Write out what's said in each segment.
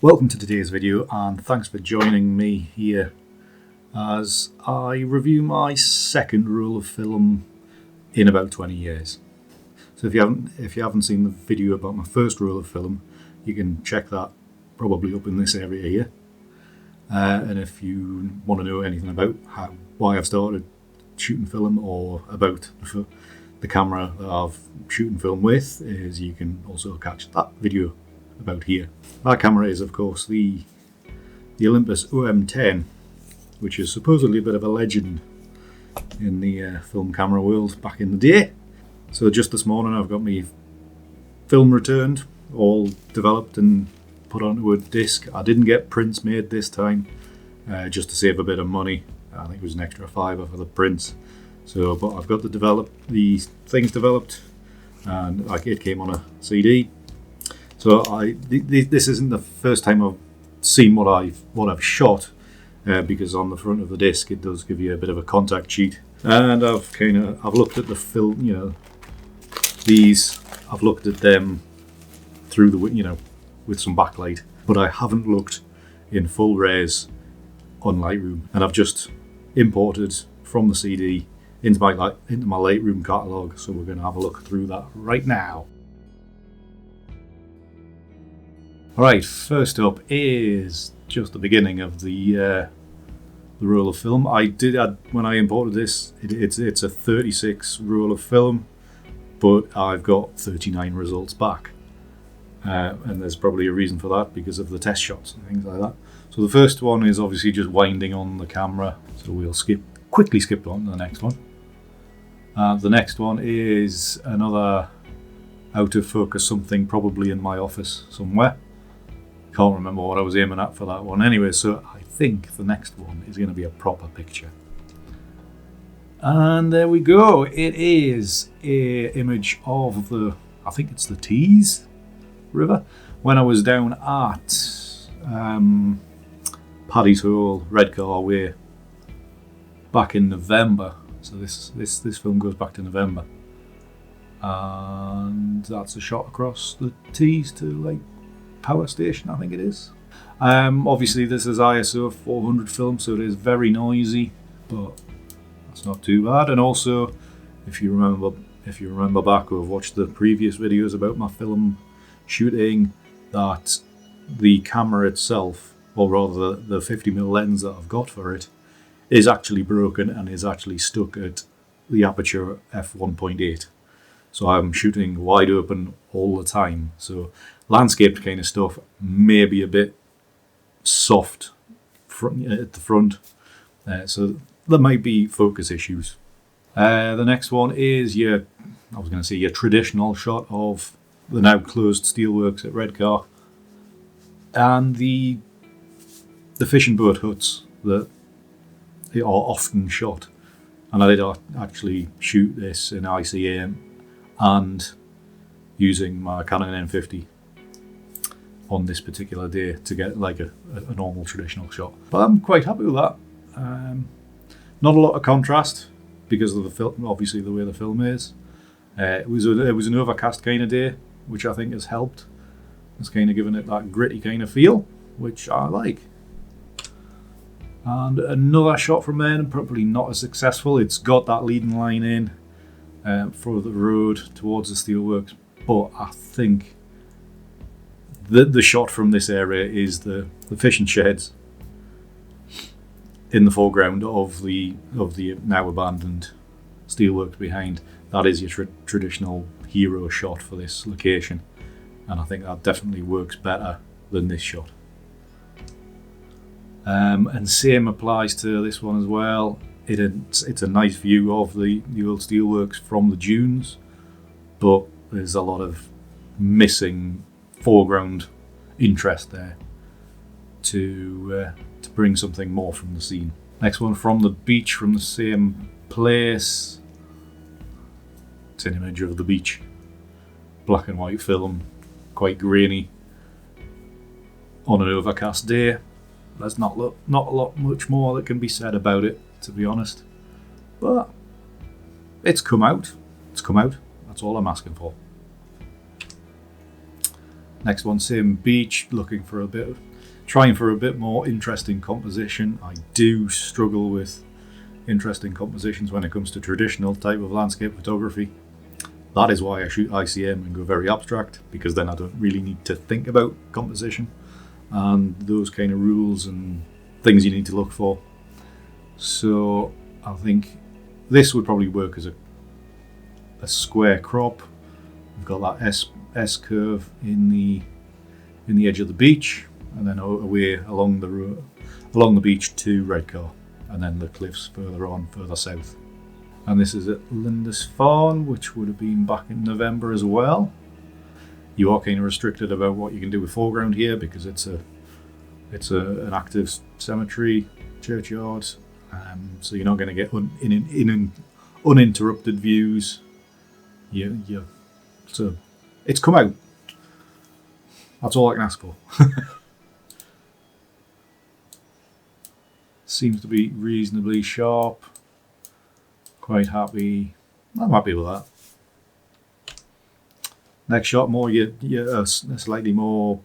Welcome to today's video, and thanks for joining me here as I review my second roll of film in about 20 years. So if you haven't seen the video about my first roll of film, you can check that probably up in this area here. And if you want to know anything about why I've started shooting film or about the camera that I've shooting film with, is you can also catch that video about here. That camera is of course the Olympus OM10, which is supposedly a bit of a legend in the film camera world back in the day. So just this morning I've got my film returned, all developed and put onto a disc. I didn't get prints made this time, just to save a bit of money. I think it was an extra $5 for the prints. So, but I've got the things developed, and it came on a CD. So this isn't the first time I've seen what I've shot, because on the front of the disc it does give you a bit of a contact sheet, and I've looked at the film, I've looked at them through the with some backlight, but I haven't looked in full res on Lightroom, and I've just imported from the CD into my Lightroom catalogue. So we're going to have a look through that right now. Alright, first up is just the beginning of the roll of film. When I imported this, it's a 36 roll of film, but I've got 39 results back. And there's probably a reason for that, because of the test shots and things like that. So the first one is obviously just winding on the camera, so we'll quickly skip on to the next one. The next one is another out of focus something, probably in my office somewhere. Can't remember what I was aiming at for that one anyway, so I think the next one is going to be a proper picture. And there we go. It is an image of I think it's the Tees River, when I was down at Paddy's Hole, Redcar way, back in November. So this film goes back to November, and that's a shot across the Tees to power station, I think it is. Obviously this is ISO 400 film, so it is very noisy, but that's not too bad. And also, if you remember back, or have watched the previous videos about my film shooting, that the camera itself, or rather the 50mm lens that I've got for it, is actually broken and is actually stuck at the aperture f1.8. So I'm shooting wide open all the time. So landscaped kind of stuff may be a bit soft at the front. So there might be focus issues. The next one is your traditional shot of the now closed steelworks at Redcar, and the fishing boat huts that are often shot. And I did actually shoot this in ICA and using my Canon M50 on this particular day to get a normal traditional shot. But I'm quite happy with that. Not a lot of contrast because of the film, obviously the way the film is. It was an overcast kind of day, which I think has helped. It's kind of given it that gritty kind of feel, which I like. And another shot from there, and probably not as successful. It's got that leading line in for the road towards the steelworks, but I think the shot from this area is the fishing sheds in the foreground of the now abandoned steelworks behind. That is your traditional hero shot for this location, and I think that definitely works better than this shot. And same applies to this one as well. It's a nice view of the old steelworks from the dunes, but there's a lot of missing foreground interest there to bring something more from the scene. Next one from the beach, from the same place. It's an image of the beach, black and white film, quite grainy on an overcast day. There's not much more that can be said about it, to be honest. But it's come out. That's all I'm asking for. Next one, same beach, trying for a bit more interesting composition. I do struggle with interesting compositions when it comes to traditional type of landscape photography. That is why I shoot ICM and go very abstract, because then I don't really need to think about composition and those kind of rules and things you need to look for. So I think this would probably work as a square crop. We've got that S curve in the edge of the beach, and then away along the beach to Redcar, and then the cliffs further south. And this is at Lindisfarne, which would have been back in November as well. You are kind of restricted about what you can do with foreground here, because it's an active cemetery, churchyard, so you're not going to get uninterrupted views. So it's come out. That's all I can ask for. Seems to be reasonably sharp. Quite happy. I'm happy with that. Next shot, a slightly more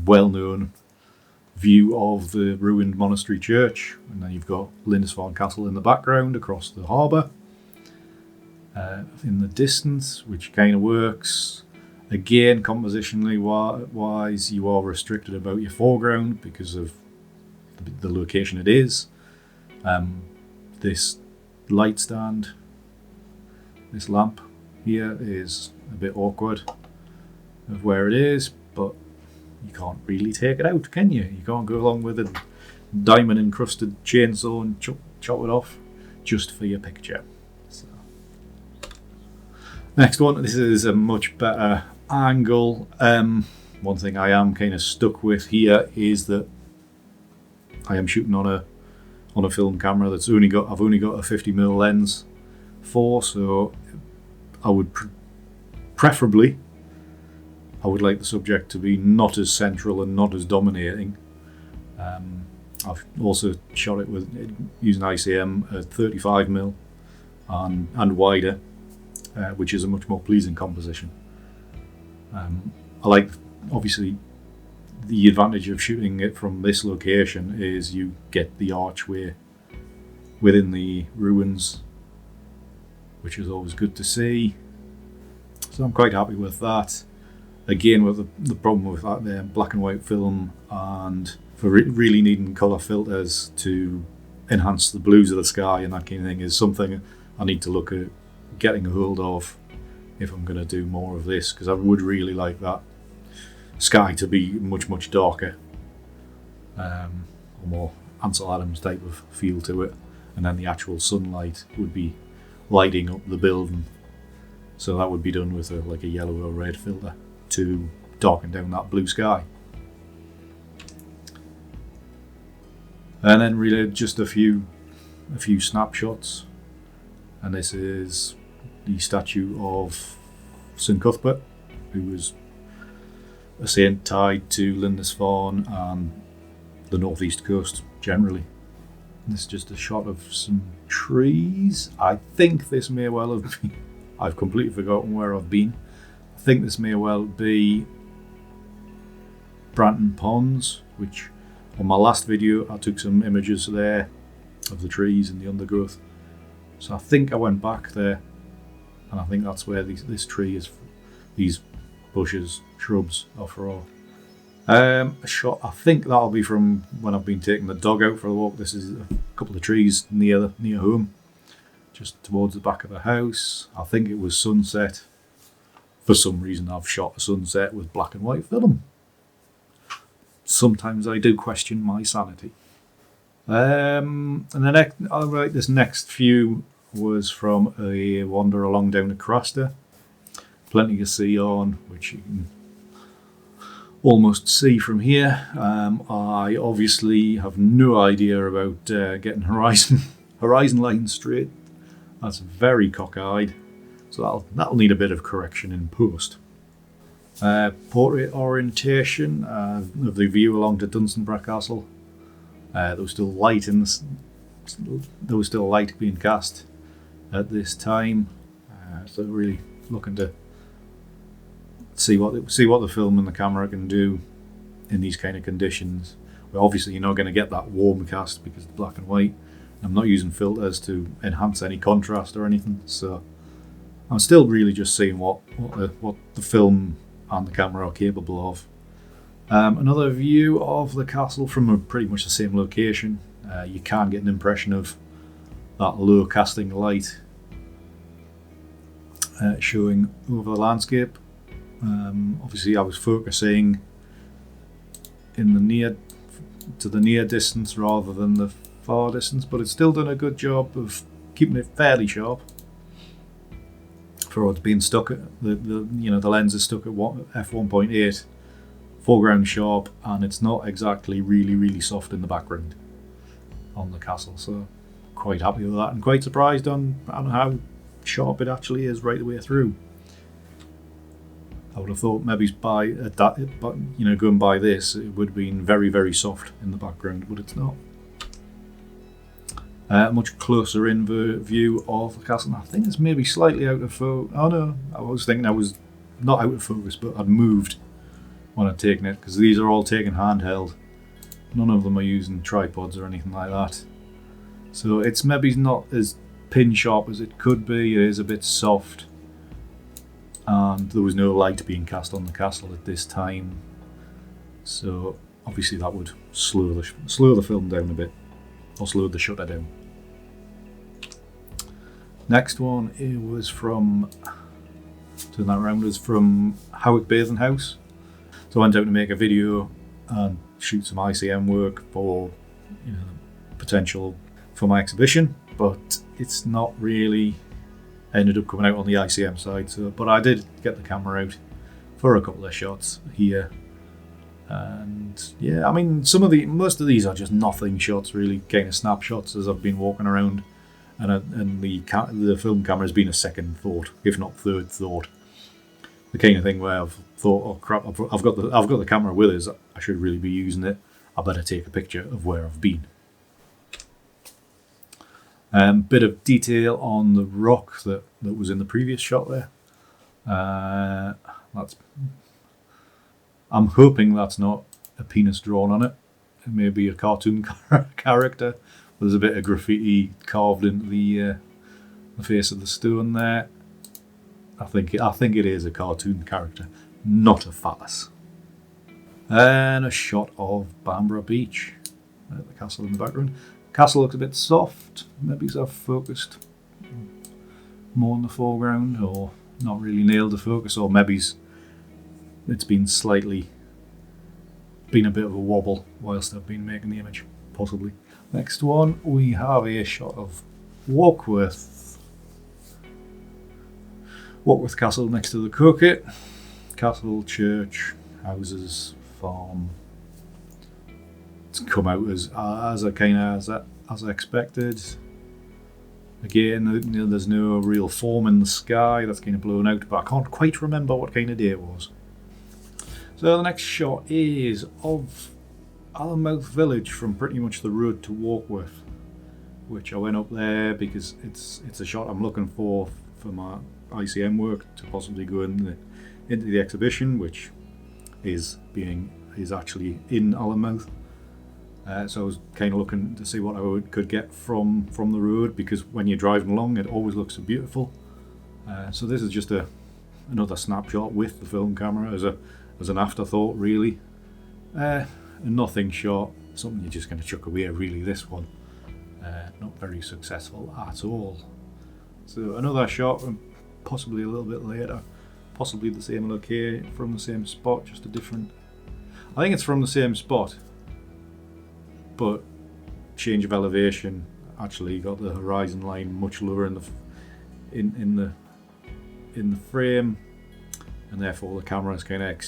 well-known view of the ruined monastery church, and then you've got Lindisfarne Castle in the background across the harbour. In the distance, which kind of works. Again, compositionally wise, you are restricted about your foreground because of the location it is. This light stand, this lamp here, is a bit awkward of where it is, but you can't really take it out, can you? You can't go along with a diamond encrusted chainsaw and chop it off just for your picture. So. Next one, this is a much better angle. One thing I am kind of stuck with here is that I am shooting on a film camera I've only got a 50mm lens for, so I would preferably I would like the subject to be not as central and not as dominating. I've also shot it with using ICM at 35mm and wider, which is a much more pleasing composition. I like, obviously, the advantage of shooting it from this location is you get the archway within the ruins, which is always good to see. So I'm quite happy with that. Again, with the problem with that there, black and white film, and for really needing colour filters to enhance the blues of the sky and that kind of thing, is something I need to look at getting a hold of if I'm going to do more of this, because I would really like that sky to be much darker, or more Ansel Adams type of feel to it, and then the actual sunlight would be lighting up the building, so that would be done with like a yellow or red filter to darken down that blue sky. And then really just a few snapshots, and this is the statue of St Cuthbert, who was a saint tied to Lindisfarne and the northeast coast generally. This is just a shot of some trees. I think this may well have been, I've completely forgotten where I've been. I think this may well be Branton Ponds, which on my last video I took some images there of the trees and the undergrowth. So I think I went back there, and I think that's where this tree is, these bushes, shrubs are for. A shot, I think that'll be from when I've been taking the dog out for a walk. This is a couple of trees near home, just towards the back of the house. I think it was sunset. For some reason I've shot a sunset with black and white film. Sometimes I do question my sanity. And this next few was from a wander along down the Crosta. Plenty to see on, which you can almost see from here. I obviously have no idea about getting horizon line straight. That's very cockeyed, so that'll need a bit of correction in post. Portrait orientation of the view along to Dunstanburgh Castle. There was still light being cast at this time, so really looking to see what the film and the camera can do in these kind of conditions. But obviously you're not going to get that warm cast because it's black and white. I'm not using filters to enhance any contrast or anything, so I'm still really just seeing what the film and the camera are capable of. Another view of the castle from pretty much the same location. You can get an impression of that low casting light showing over the landscape. Obviously I was focusing in the near distance rather than the far distance, but it's still done a good job of keeping it fairly sharp for what's being stuck at the lens is stuck at f1.8, foreground sharp, and it's not exactly really soft in the background on the castle, so quite happy with that and quite surprised on how sharp it actually is right the way through. I would have thought maybe going by this it would have been very soft in the background, but it's not. Much closer in view of the castle. I think it's maybe slightly out of focus. Oh no, I was thinking I was not out of focus, but I'd moved when I'd taken it, because these are all taken handheld. None of them are using tripods or anything like that. So it's maybe not as pin sharp as it could be. It is a bit soft, and there was no light being cast on the castle at this time, so obviously that would slow the film down a bit, or slow the shutter down. Next one, it was from Alnwick Bathing House. So I went out to make a video and shoot some ICM work for potential for my exhibition, but it's not really ended up coming out on the ICM side. But I did get the camera out for a couple of shots here, and yeah, I mean most of these are just nothing shots, really, kind of snapshots as I've been walking around, and the film camera has been a second thought, if not third thought. The kind of thing where I've thought, oh crap, I've got the camera with us, I should really be using it. I better take a picture of where I've been. Bit of detail on the rock that was in the previous shot there. I'm hoping that's not a penis drawn on it. It may be a cartoon character. There's a bit of graffiti carved into the face of the stone there. I think it is a cartoon character, not a phallus. And a shot of Bamburgh Beach, the castle in the background. Castle looks a bit soft. Maybe I've focused more in the foreground, or not really nailed the focus, or maybe it's been a bit of a wobble whilst I've been making the image, possibly. Next one, we have a shot of Warkworth Castle next to the Croquet. Castle, church, houses, farm. It's come out as I expected. Again, there's no real form in the sky. That's kind of blown out, but I can't quite remember what kind of day it was. So the next shot is of Alnwick village from pretty much the road to Warkworth, which I went up there because it's a shot I'm looking for my ICM work to possibly go into the exhibition, which is actually in Alnwick. So I was kind of looking to see what I could get from the road, because when you're driving along it always looks so beautiful. So this is just another snapshot with the film camera as an afterthought, really. A nothing shot, something you're just going to chuck away, really, this one. Not very successful at all. So another shot, possibly a little bit later, possibly the same location, from the same spot, just a different... I think it's from the same spot, but change of elevation. Actually got the horizon line much lower in the frame, and therefore the camera is kind of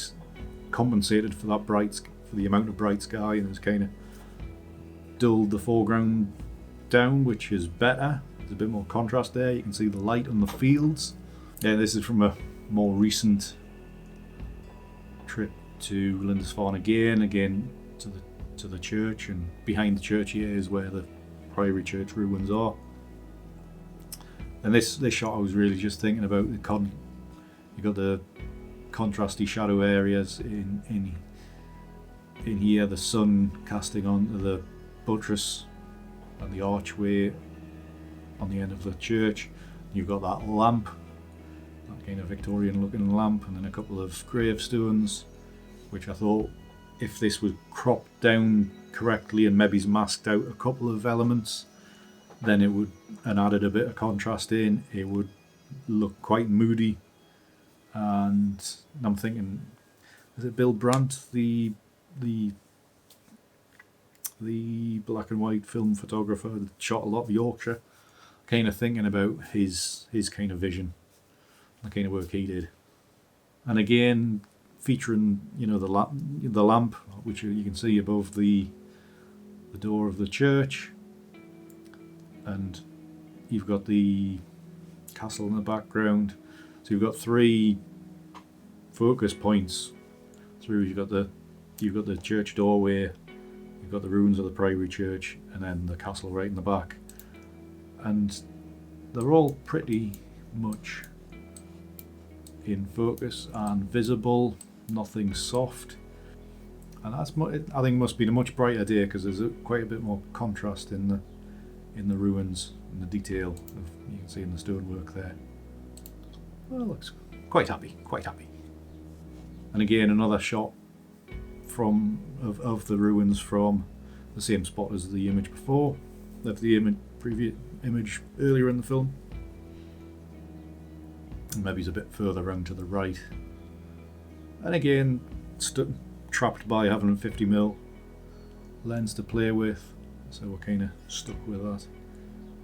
compensated for the amount of bright sky, and it's kind of dulled the foreground down, which is better. There's a bit more contrast there. You can see the light on the fields. Yeah, this is from a more recent trip to Lindisfarne again to the church, and behind the church here is where the priory church ruins are. And this shot I was really just thinking about you got the contrasty shadow areas in here, the sun casting onto the buttress and the archway on the end of the church. You've got that lamp, that kind of Victorian looking lamp, and then a couple of gravestones, which I thought, if this was cropped down correctly and maybe masked out a couple of elements, then it would, and added a bit of contrast in, it would look quite moody. And I'm thinking, is it Bill Brandt, the black and white film photographer that shot a lot of Yorkshire? Kind of thinking about his kind of vision, the kind of work he did. And again, featuring, you know, the lamp, which you can see above the door of the church, and you've got the castle in the background. So you've got 3 focus points through. You've got the church doorway, you've got the ruins of the priory church, and then the castle right in the back. And they're all pretty much in focus and visible, nothing soft. And that's, I think, must be a much brighter day, because there's quite a bit more contrast in the ruins and the detail you can see in the stonework there. Well, looks quite happy. And again, another shot of the ruins from the same spot as the image before, of the previous image earlier in the film. And maybe it's a bit further round to the right. And again, trapped by having a 50mm lens to play with, so we're kind of stuck with that.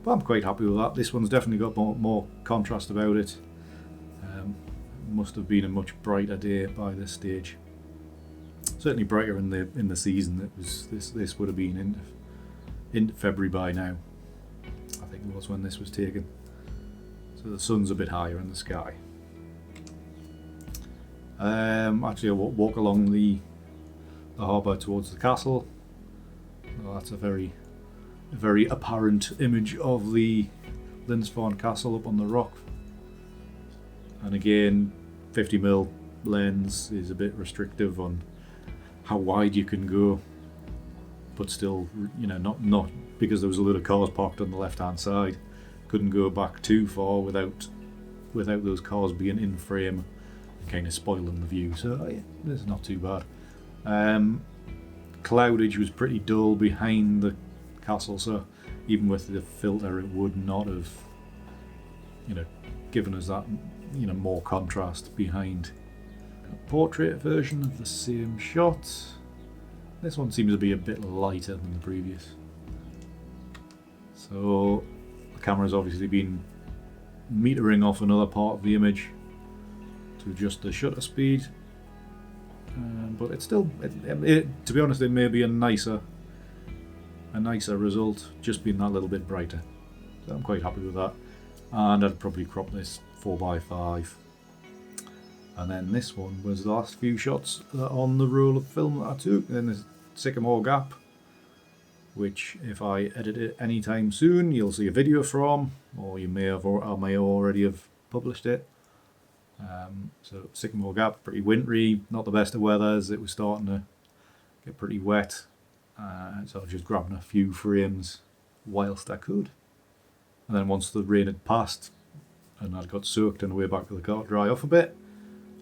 But I'm quite happy with that. This one's definitely got more contrast about it. Must have been a much brighter day by this stage. Certainly brighter in the season. It was this would have been into February by now, I think it was, when this was taken. So the sun's a bit higher in the sky. Actually, I walk along the harbour towards the castle. Well, that's a very apparent image of the Lindisfarne castle up on the rock. And again, 50mm lens is a bit restrictive on how wide you can go, but still, you know, not because there was a load of cars parked on the left hand side, couldn't go back too far without those cars being in frame and kind of spoiling the view. So yeah, this is not too bad. Cloudage was pretty dull behind the castle, so even with the filter it would not have, you know, given us that, you know, more contrast behind. A portrait version of the same shot. This one seems to be a bit lighter than the previous. So the camera's obviously been metering off another part of the image to adjust the shutter speed. But it's still, to be honest, it may be a nicer result, just being that little bit brighter. So I'm quite happy with that. And I'd probably crop this 4x5. And then this one was the last few shots on the roll of film that I took. Then there's Sycamore Gap, which if I edit it anytime soon, you'll see a video from, or you may already have published it. So Sycamore Gap, pretty wintry, not the best of weathers. It was starting to get pretty wet, so I was just grabbing a few frames whilst I could. And then once the rain had passed and I'd got soaked on the way back to the car to dry off a bit,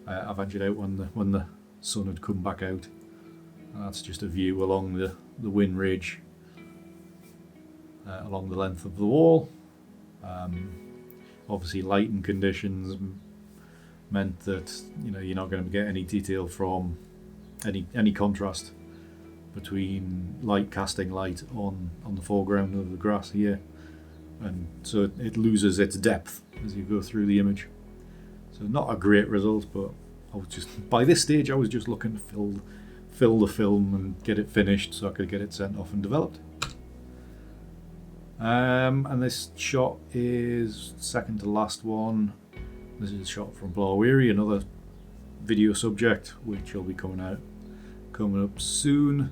I ventured out when the sun had come back out. And that's just a view along the wind ridge, along the length of the wall. Obviously lighting conditions meant that, you know, you're not going to get any detail from any contrast between casting light on the foreground of the grass here, and so it loses its depth as you go through the image. So not a great result, but by this stage I was just looking to fill the film and get it finished so I could get it sent off and developed. And this shot is second to last one. This is a shot from Blairweary, another video subject which will be coming up soon.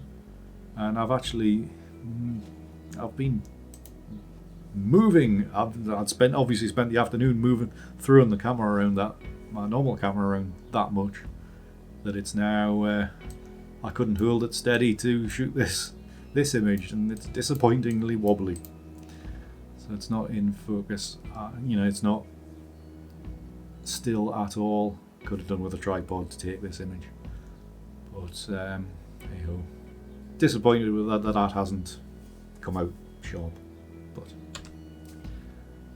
And I've been moving. I'd obviously spent the afternoon moving, throwing the camera around that my normal camera around that much that it's now I couldn't hold it steady to shoot this image, and it's disappointingly wobbly. So it's not in focus. It's not still at all. Could have done with a tripod to take this image, but hey ho. Disappointed with that hasn't come out sharp. But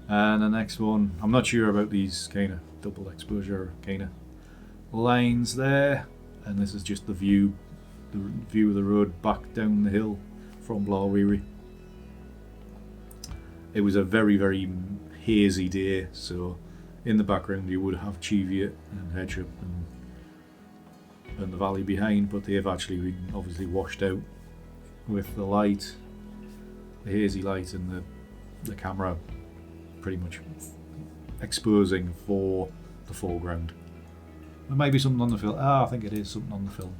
and the next one, I'm not sure about these kind of double exposure kind of lines there, and this is just the view of the road back down the hill from Blairweary. It was a very, very hazy day, so in the background you would have Cheviot and Hedgehope and the valley behind, but they've actually been obviously washed out with the light, the hazy light, and the camera pretty much exposing for the foreground. There might be something on the film. I think it is something on the film.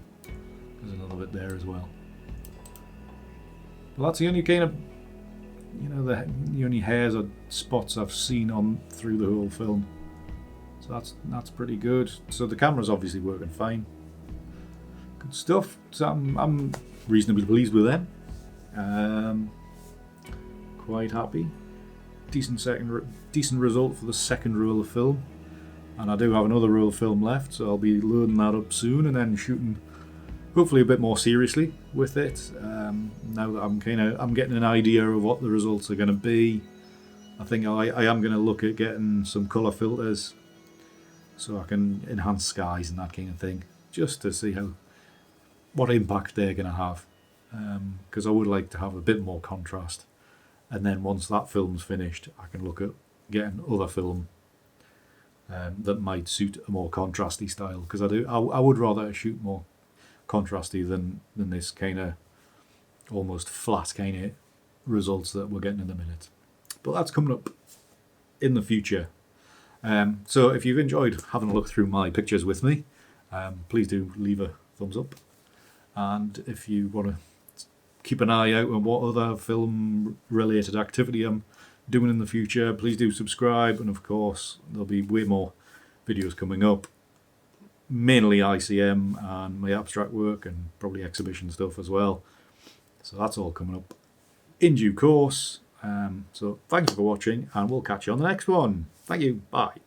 There's another bit there as well. Well, that's the only kind of, the only hairs or spots I've seen on through the whole film. So that's pretty good. So the camera's obviously working fine. Good stuff. So I'm reasonably pleased with them. Quite happy. Decent result for the second roll of film. And I do have another roll of film left, so I'll be loading that up soon and then shooting hopefully a bit more seriously with it. Now that I'm getting an idea of what the results are going to be, I think I am going to look at getting some colour filters so I can enhance skies and that kind of thing, just to see what impact they're going to have. Because I would like to have a bit more contrast, and then once that film's finished, I can look at getting other film that might suit a more contrasty style, because I would rather shoot more contrasty than this kind of almost flat kind of results that we're getting in a minute. But that's coming up in the future. So if you've enjoyed having a look through my pictures with me, please do leave a thumbs up, and if you want to keep an eye out on what other film related activity I'm doing in the future, please do subscribe, and of course there'll be way more videos coming up, mainly ICM and my abstract work, and probably exhibition stuff as well. So that's all coming up in due course. So thanks for watching, and we'll catch you on the next one. Thank you. Bye.